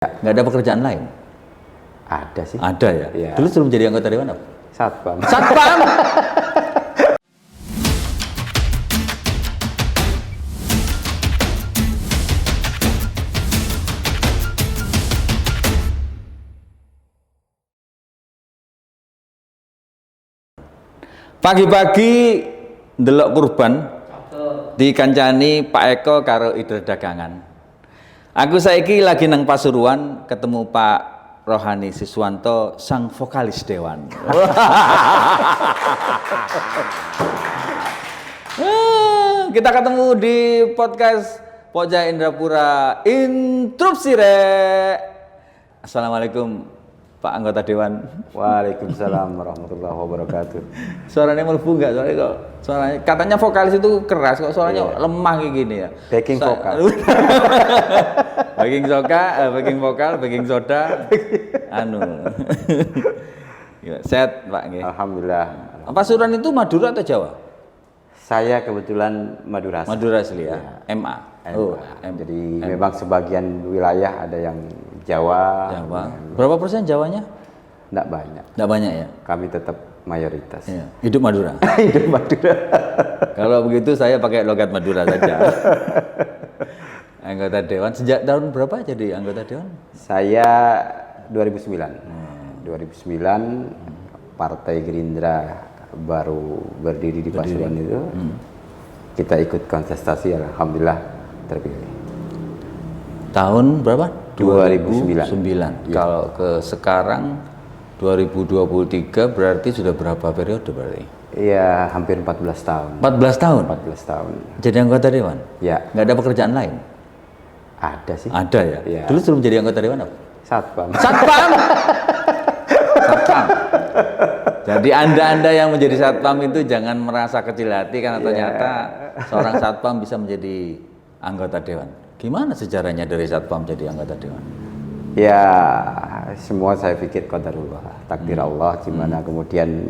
Nggak ada pekerjaan lain? Ada sih. Ada ya? Iya. Dulu sebelum jadi anggota dewan apa? Satpam. Satpam! Pagi-pagi ndelok kurban dikancani Pak Eko karo Idul Dagangan. Aku saiki lagi nang Pasuruan ketemu Pak Rohani Siswanto, sang vokalis dewan. Kita ketemu di podcast Pokja Indrapura Interupsi Rek. Assalamualaikum Pak anggota dewan. Waalaikumsalam warahmatullahi wabarakatuh. Suaranya melebu nggak? Soalnya kok suaranya katanya vokalis itu keras, kok suaranya lemah kayak gini ya. Backing vokal. Backing vokal, backing soda. Sehat Pak nggih. Alhamdulillah. Pasuruan itu Madura atau Jawa? Saya kebetulan Madura. Madura asli ya. MA. Oh, Jadi memang sebagian wilayah ada yang Jawa. Berapa persen Jawanya? Enggak banyak. Enggak banyak ya. Kami tetap mayoritas. Iya. Hidup Madura. Hidup Madura. Kalau begitu saya pakai logat Madura saja. Anggota dewan sejak tahun berapa jadi anggota dewan? Saya 2009. 2009 Partai Gerindra baru berdiri di Pasuruan itu. Kita ikut kontestasi, alhamdulillah terpilih. Tahun berapa? 2009. Kalau ke sekarang 2023 berarti sudah berapa periode berarti? Iya, hampir 14 tahun. 14 tahun? 14 tahun. Jadi anggota dewan? Ya. Nggak ada pekerjaan lain? Ada sih. Ada ya? Ya. Dulu sebelum jadi anggota dewan apa? Satpam. Satpam! Satpam. Jadi anda yang menjadi satpam itu jangan merasa kecil hati karena ternyata seorang satpam bisa menjadi anggota dewan. Gimana sejarahnya dari satpam jadi anggota dewan? Ya, semua saya pikir qadarullah, takdir Allah, gimana kemudian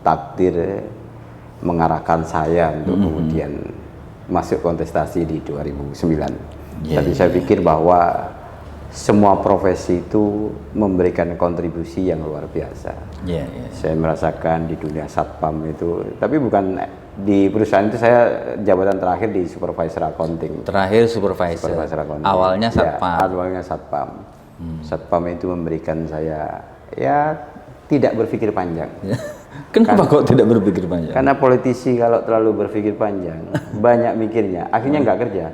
takdir mengarahkan saya untuk kemudian masuk kontestasi di 2009. Tapi saya pikir bahwa semua profesi itu memberikan kontribusi yang luar biasa. Saya merasakan di dunia satpam itu, tapi bukan di perusahaan itu, saya jabatan terakhir di supervisor accounting. Terakhir supervisor accounting. Awalnya satpam. Ya, awalnya satpam. Satpam itu memberikan saya ya tidak berpikir panjang. Kenapa kok tidak berpikir panjang? Karena politisi kalau terlalu berpikir panjang, banyak mikirnya, akhirnya nggak kerja.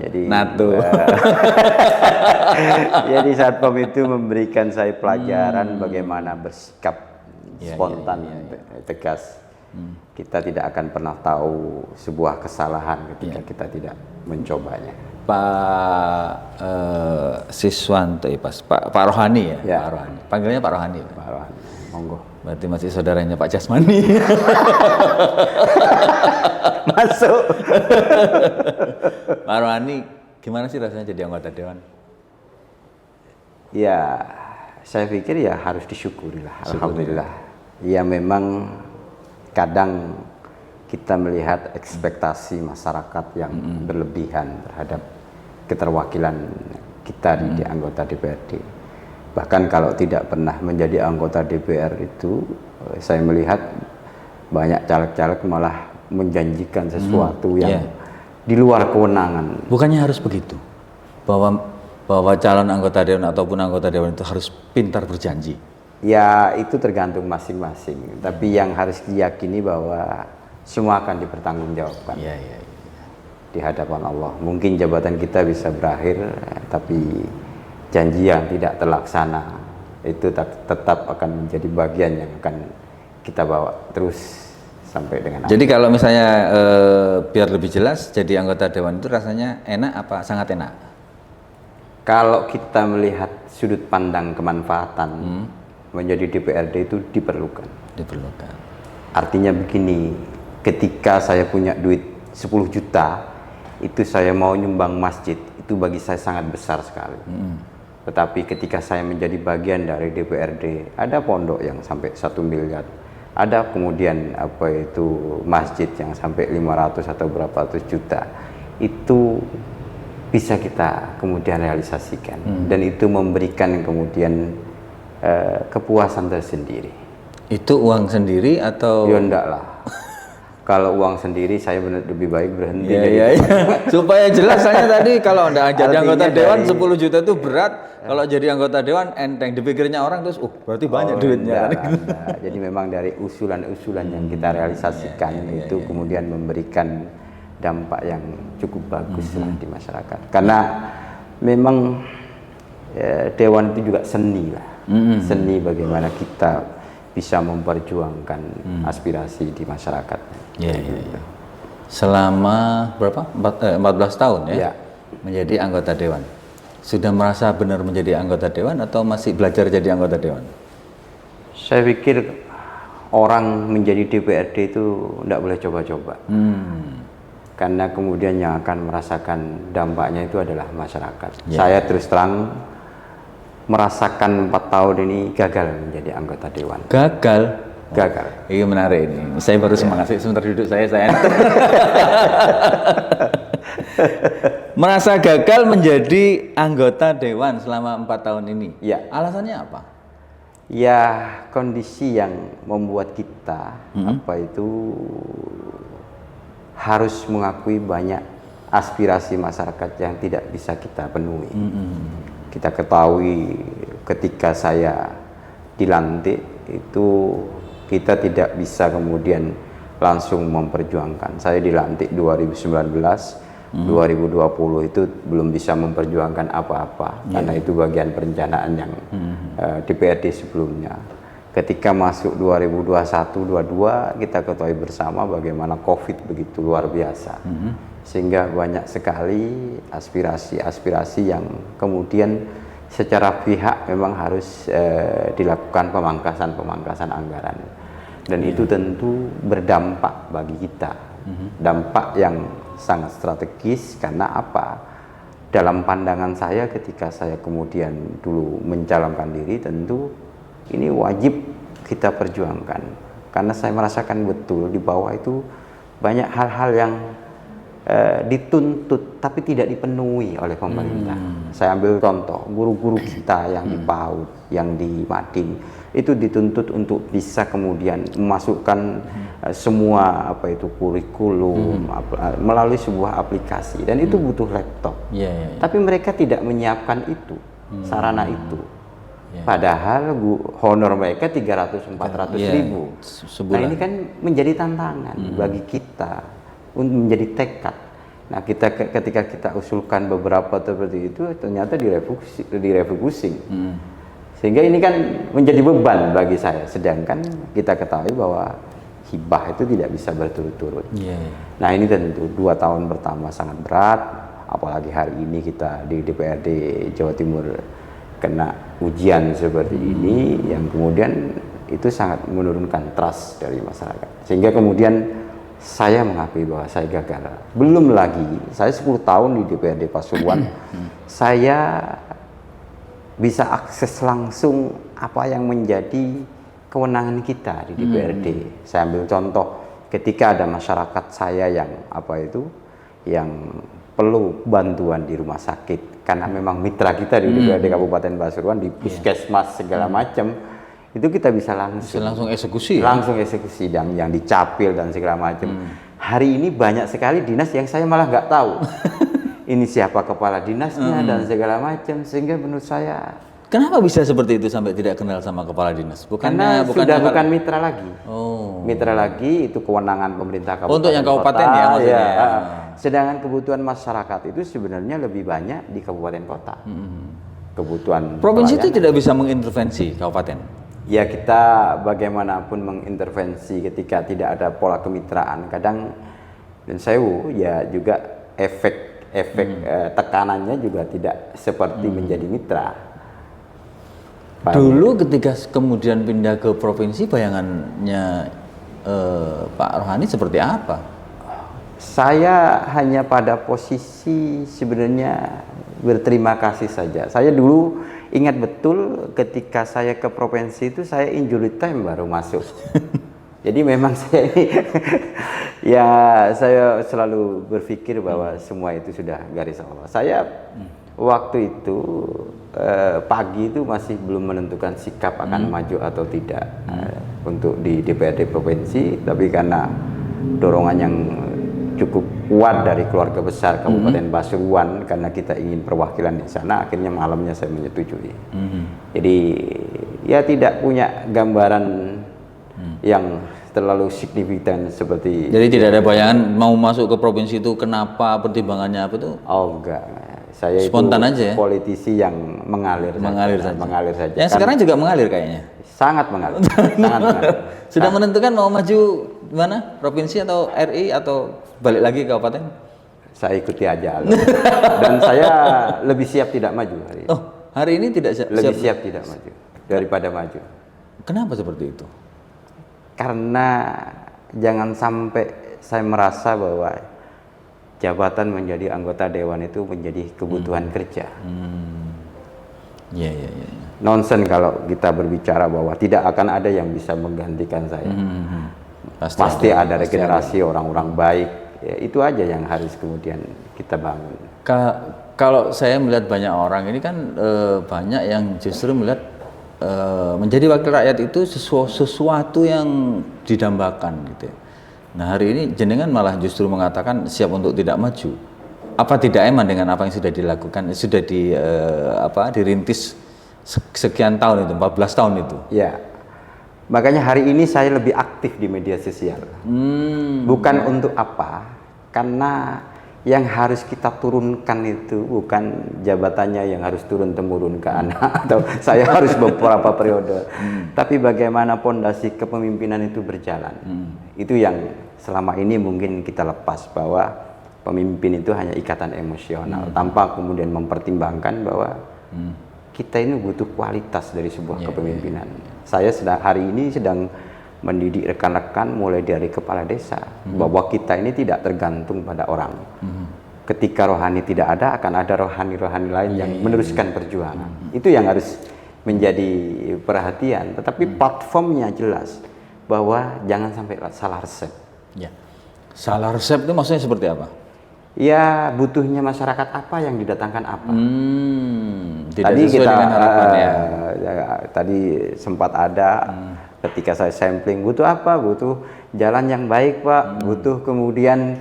Jadi NATO. Jadi satpam itu memberikan saya pelajaran bagaimana bersikap spontan, tegas. Kita tidak akan pernah tahu sebuah kesalahan ketika kita tidak mencobanya. Pak Siswanto, Pak Rohani ya? Pak Rohani. Panggilnya Pak Rohani. Pak Rohani, monggo. Berarti masih saudaranya Pak Jasmani. Masuk. Pak Rohani, gimana sih rasanya jadi anggota dewan? Ya, saya pikir ya harus disyukurilah. Alhamdulillah. Ya memang kadang kita melihat ekspektasi masyarakat yang berlebihan terhadap keterwakilan kita di anggota DPRD. Bahkan kalau tidak pernah menjadi anggota DPR itu, saya melihat banyak caleg-caleg malah menjanjikan sesuatu yang di luar kewenangan. Bukannya harus begitu? Bahwa calon anggota dewan ataupun anggota dewan itu harus pintar berjanji? Ya itu tergantung masing-masing. Tapi yang harus diyakini bahwa semua akan dipertanggungjawabkan di hadapan Allah. Mungkin jabatan kita bisa berakhir, tapi janji yang tidak terlaksana itu tetap akan menjadi bagian yang akan kita bawa terus sampai dengan akhir. Jadi kalau misalnya biar lebih jelas, jadi anggota dewan itu rasanya enak apa sangat enak? Kalau kita melihat sudut pandang kemanfaatan, menjadi DPRD itu diperlukan. Artinya begini, ketika saya punya duit 10 juta, itu saya mau nyumbang masjid, itu bagi saya sangat besar sekali. Tetapi ketika saya menjadi bagian dari DPRD, ada pondok yang sampai 1 miliar, ada kemudian masjid yang sampai 500 atau berapa ratus juta, itu bisa kita kemudian realisasikan, dan itu memberikan kemudian kepuasan tersendiri. Itu uang sendiri atau? Ya enggak lah. Kalau uang sendiri saya lebih baik berhenti. Iya. Supaya jelas saya tadi kalau Anda jadi anggota dewan 10 juta itu berat, kalau jadi anggota dewan enteng, dipikirnya orang terus berarti banyak duitnya. Enggak. Jadi memang dari usulan-usulan yang kita realisasikan itu kemudian memberikan dampak yang cukup bagus lah di masyarakat. Karena memang dewan itu juga seni lah. Seni bagaimana kita bisa memperjuangkan aspirasi di masyarakat. Iya. Selama berapa? 14 tahun ya? Menjadi anggota dewan. Sudah merasa benar menjadi anggota dewan atau masih belajar jadi anggota dewan? Saya pikir orang menjadi DPRD itu tidak boleh coba-coba. Karena kemudian yang akan merasakan dampaknya itu adalah masyarakat. Saya terus terang merasakan 4 tahun ini gagal menjadi anggota dewan. Gagal? Ini menarik ini. Saya baru semangat sih, sebentar duduk saya. Merasa gagal menjadi anggota dewan selama 4 tahun ini. Ya. Alasannya apa? Ya, kondisi yang membuat kita harus mengakui banyak aspirasi masyarakat yang tidak bisa kita penuhi. Kita ketahui ketika saya dilantik itu kita tidak bisa kemudian langsung memperjuangkan. Saya dilantik 2019, 2020 itu belum bisa memperjuangkan apa-apa karena itu bagian perencanaan yang DPRD sebelumnya. Ketika masuk 2021-22 kita ketahui bersama bagaimana COVID begitu luar biasa. Sehingga banyak sekali aspirasi-aspirasi yang kemudian secara pihak memang harus dilakukan pemangkasan anggaran, dan itu tentu berdampak bagi kita, dampak yang sangat strategis. Karena apa? Dalam pandangan saya ketika saya kemudian dulu mencalonkan diri, tentu ini wajib kita perjuangkan, karena saya merasakan betul di bawah itu banyak hal-hal yang dituntut tapi tidak dipenuhi oleh pemerintah. Saya ambil contoh guru-guru kita yang di PAUD, yang di Mading, itu dituntut untuk bisa kemudian memasukkan semua kurikulum melalui sebuah aplikasi, dan itu butuh laptop. Tapi mereka tidak menyiapkan itu, sarana itu. Padahal honor mereka 300-400 ribu. Nah ini kan menjadi tantangan bagi kita untuk menjadi tekad. Nah ketika kita usulkan beberapa seperti itu, ternyata direfusing. Sehingga ini kan menjadi beban bagi saya. Sedangkan kita ketahui bahwa hibah itu tidak bisa berturut-turut. Nah ini tentu 2 tahun pertama sangat berat. Apalagi hari ini kita di DPRD Jawa Timur kena ujian seperti ini, yang kemudian itu sangat menurunkan trust dari masyarakat. Sehingga kemudian saya mengakui bahwa saya gagal. Belum lagi, saya 10 tahun di DPRD Pasuruan, saya bisa akses langsung apa yang menjadi kewenangan kita di DPRD. Saya ambil contoh, ketika ada masyarakat saya yang yang perlu bantuan di rumah sakit, karena memang mitra kita di DPRD Kabupaten Pasuruan, di puskesmas segala macam, itu kita bisa langsung eksekusi, dan yang dicapil dan segala macam. Hari ini banyak sekali dinas yang saya malah nggak tahu ini siapa kepala dinasnya dan segala macam, sehingga menurut saya kenapa bisa seperti itu sampai tidak kenal sama kepala dinas? Karena sudah bukan mitra lagi. Mitra lagi itu kewenangan pemerintah kabupaten. Untuk yang kabupaten ya maksudnya. Sedangkan kebutuhan masyarakat itu sebenarnya lebih banyak di kabupaten kota. Kebutuhan provinsi itu tidak bisa mengintervensi kabupaten. Ya kita bagaimanapun mengintervensi ketika tidak ada pola kemitraan. Kadang dan sewu ya juga efek tekanannya juga tidak seperti menjadi mitra. Dulu ketika kemudian pindah ke provinsi, bayangannya Pak Rohani seperti apa? Saya hanya pada posisi sebenarnya berterima kasih saja. Saya dulu ingat betul ketika saya ke provinsi itu saya injury time baru masuk. Jadi memang saya ini ya saya selalu berpikir bahwa semua itu sudah garis Allah. Saya waktu itu pagi itu masih belum menentukan sikap akan maju atau tidak untuk di DPRD provinsi, tapi karena dorongan yang cukup kuat dari keluarga besar Kabupaten Pasuruan karena kita ingin perwakilan di sana, akhirnya malamnya saya menyetujui. Jadi ya tidak punya gambaran yang terlalu signifikan seperti. Jadi tidak ada bayangan mau masuk ke provinsi itu kenapa, pertimbangannya apa itu? Oh enggak, saya Spontan itu aja ya? politisi yang mengalir saja. Mengalir saja. Yang sekarang juga mengalir kayaknya. Sangat mengalir. Sangat mengalir. Sudah menentukan mau maju mana? Provinsi atau RI atau balik lagi ke kabupaten? Saya ikuti aja. Dan saya lebih siap tidak maju hari ini. Oh, hari ini tidak Lebih siap tidak maju daripada maju. Kenapa seperti itu? Karena jangan sampai saya merasa bahwa jabatan menjadi anggota dewan itu menjadi kebutuhan kerja. Iya. Nonsen kalau kita berbicara bahwa tidak akan ada yang bisa menggantikan saya. Pasti ada regenerasi orang-orang baik. Ya, itu aja yang harus kemudian kita bangun. Kalau saya melihat banyak orang ini kan banyak yang justru melihat menjadi wakil rakyat itu sesuatu yang didambakan gitu ya. Nah hari ini jenengan malah justru mengatakan siap untuk tidak maju. Apa tidak eman dengan apa yang sudah dilakukan, sudah dirintis sekian tahun itu, 14 tahun itu? Ya, makanya hari ini saya lebih aktif di media sosial. Bukan untuk apa? Karena yang harus kita turunkan itu bukan jabatannya yang harus turun temurun ke anak atau saya harus beberapa periode, tapi bagaimana pondasi kepemimpinan itu berjalan. Itu yang selama ini mungkin kita lepas, bahwa pemimpin itu hanya ikatan emosional tanpa kemudian mempertimbangkan bahwa kita ini butuh kualitas dari sebuah kepemimpinan. Saya hari ini sedang mendidik rekan-rekan mulai dari kepala desa bahwa kita ini tidak tergantung pada orang. Ketika rohani tidak ada, akan ada rohani-rohani lain yang meneruskan perjuangan. Itu yang harus menjadi perhatian. Tetapi platformnya jelas bahwa jangan sampai salah resep. Ya. Salah resep itu maksudnya seperti apa? Ya, butuhnya masyarakat apa yang didatangkan apa. Tidak Tadi sesuai kita dengan harapannya. Tadi sempat ada ketika saya sampling, butuh apa? Butuh jalan yang baik, Pak. Butuh kemudian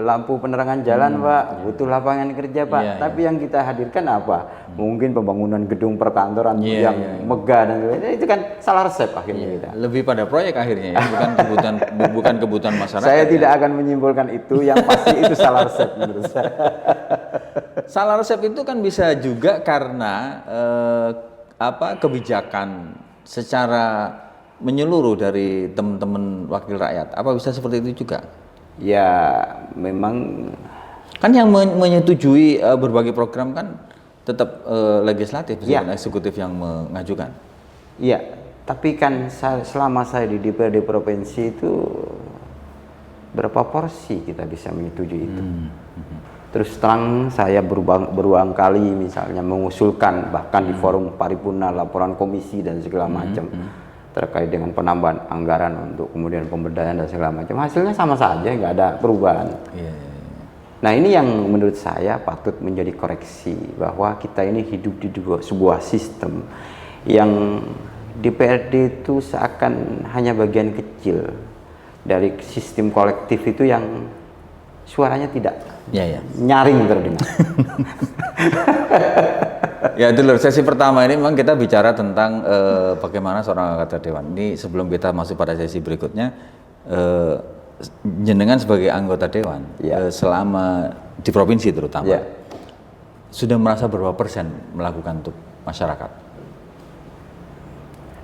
lampu penerangan jalan, Pak. Butuh lapangan kerja, Pak. Tapi yang kita hadirkan apa? Mungkin pembangunan gedung perkantoran yang megah dan sebagainya. Itu kan salah resep akhirnya kita. Lebih pada proyek akhirnya ya, bukan kebutuhan masyarakat. Saya tidak akan menyimpulkan itu, yang pasti itu salah resep menurut saya. Salah resep itu kan bisa juga karena kebijakan secara menyeluruh dari teman-teman wakil rakyat. Apa bisa seperti itu juga? Ya, memang kan yang menyetujui berbagai program kan tetap legislatif, bukan eksekutif yang mengajukan. Iya, tapi kan selama saya di DPRD provinsi itu berapa porsi kita bisa menyetujui itu. Terus terang saya berulang kali misalnya mengusulkan bahkan di forum paripurna laporan komisi dan segala macam terkait dengan penambahan anggaran untuk kemudian pemberdayaan dan segala macam. Hasilnya sama saja, nggak ada perubahan. Nah ini yang menurut saya patut menjadi koreksi, bahwa kita ini hidup di sebuah sistem yang DPRD itu seakan hanya bagian kecil dari sistem kolektif itu yang suaranya tidak nyaring terdengar. Ya dulu sesi pertama ini memang kita bicara tentang bagaimana seorang anggota dewan. Ini sebelum kita masuk pada sesi berikutnya, jenengan sebagai anggota dewan selama di provinsi terutama sudah merasa berapa persen melakukan untuk masyarakat?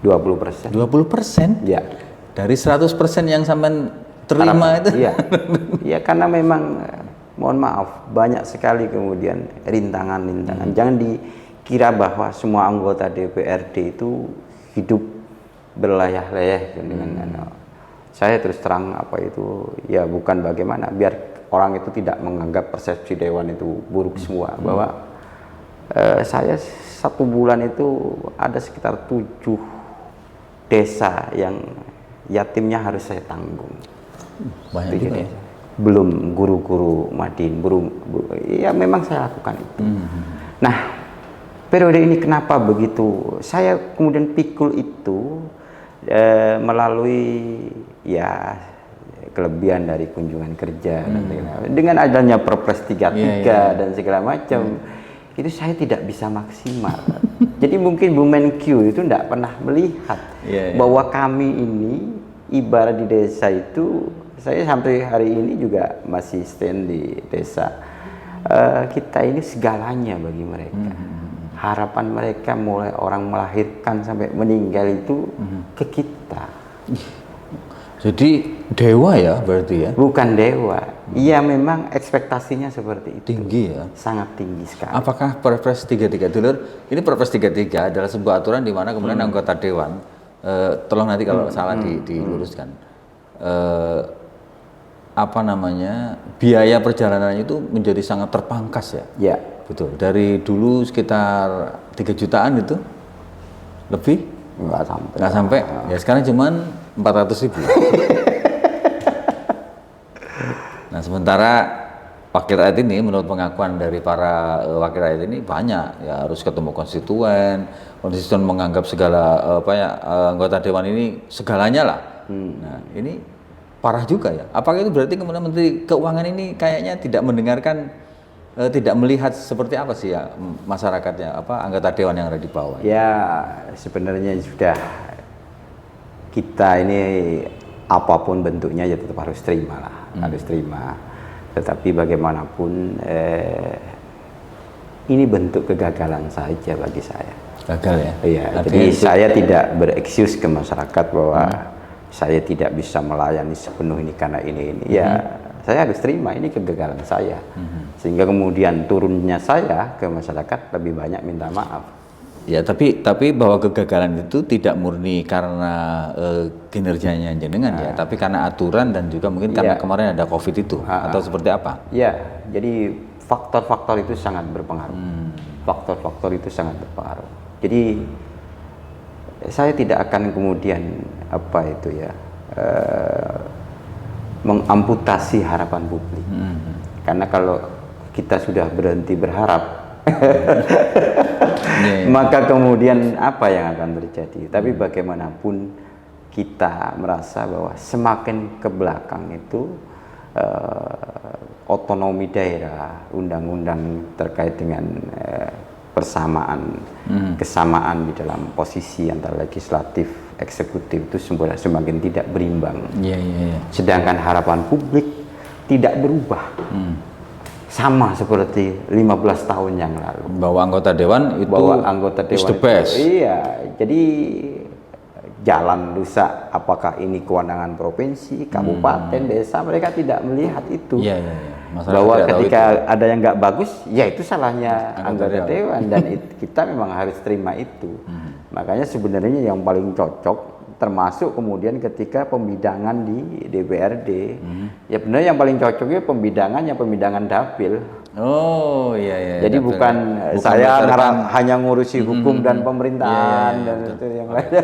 20%. 20%? Ya. Dari 100% yang sampai terima itu? Iya. Ya karena memang mohon maaf banyak sekali kemudian rintangan-rintangan. Jangan dikira bahwa semua anggota DPRD itu hidup berlayah-layah dengan saya terus terang ya bukan bagaimana biar orang itu tidak menganggap persepsi dewan itu buruk semua, bahwa saya 1 bulan itu ada sekitar 7 desa yang yatimnya harus saya tanggung. Banyak juga ya. Belum guru-guru Madin, ya memang saya lakukan itu. Nah, periode ini kenapa begitu? Saya kemudian pikul itu melalui ya kelebihan dari kunjungan kerja dan dengan adanya Perpres 33 dan segala macam. Itu saya tidak bisa maksimal. Jadi mungkin Bu Menkyu itu tidak pernah melihat bahwa kami ini ibarat di desa itu, saya sampai hari ini juga masih stand di desa. Kita ini segalanya bagi mereka. Harapan mereka mulai orang melahirkan sampai meninggal itu ke kita. Jadi dewa ya berarti ya? Bukan dewa. Iya memang ekspektasinya seperti itu. Tinggi ya? Sangat tinggi sekali. Apakah Perpres 33 dulu? Ini Perpres 33 adalah sebuah aturan di mana kemudian anggota dewan, tolong nanti kalau salah diluruskan. Apa namanya, biaya perjalanannya itu menjadi sangat terpangkas ya? Ya. Betul. Dari dulu sekitar 3 jutaan itu lebih? Enggak sampai. Nggak sampai. Ya sekarang cuman 400.000. Nah sementara wakil rakyat ini menurut pengakuan dari para wakil rakyat ini banyak ya, harus ketemu konstituen menganggap segala anggota dewan ini segalanya lah. Nah ini parah juga ya. Apakah itu berarti kemudian Menteri Keuangan ini kayaknya tidak mendengarkan, tidak melihat seperti apa sih ya masyarakatnya, anggota dewan yang ada di bawah? Ya sebenarnya sudah, kita ini apapun bentuknya ya tetap harus terima lah, harus terima. Tetapi bagaimanapun ini bentuk kegagalan saja bagi saya. Gagal ya? Iya. Jadi saya tidak berekskuse ke masyarakat bahwa saya tidak bisa melayani sepenuh ini karena ini. Ya saya harus terima ini kegagalan saya. Sehingga kemudian turunnya saya ke masyarakat lebih banyak minta maaf. Ya tapi bahwa kegagalan itu tidak murni karena kinerjanya jenengan ya, tapi karena aturan dan juga mungkin karena kemarin ada COVID itu atau seperti apa? Ya, jadi faktor-faktor itu sangat berpengaruh. Faktor-faktor itu sangat berpengaruh. Jadi saya tidak akan kemudian mengamputasi harapan publik. Karena kalau kita sudah berhenti berharap maka kemudian apa yang akan terjadi? Tapi bagaimanapun kita merasa bahwa semakin ke belakang itu otonomi daerah, undang-undang terkait dengan kesamaan di dalam posisi antara legislatif, eksekutif itu semakin tidak berimbang. Sedangkan harapan publik tidak berubah. Sama seperti 15 tahun yang lalu. Bahwa anggota dewan itu is the best. Iya, jadi jalan rusak, apakah ini kewenangan provinsi, kabupaten, desa, mereka tidak melihat itu. Bahwa ketika ada yang nggak bagus, ya itu salahnya anggota dewan dan kita memang harus terima itu. Makanya sebenarnya yang paling cocok, termasuk kemudian ketika pembidangan di DPRD, ya benar yang paling cocoknya pembidangan dapil. Oh iya. Jadi bukan saya hanya ngurusi hukum dan pemerintahan dan itu yang lain.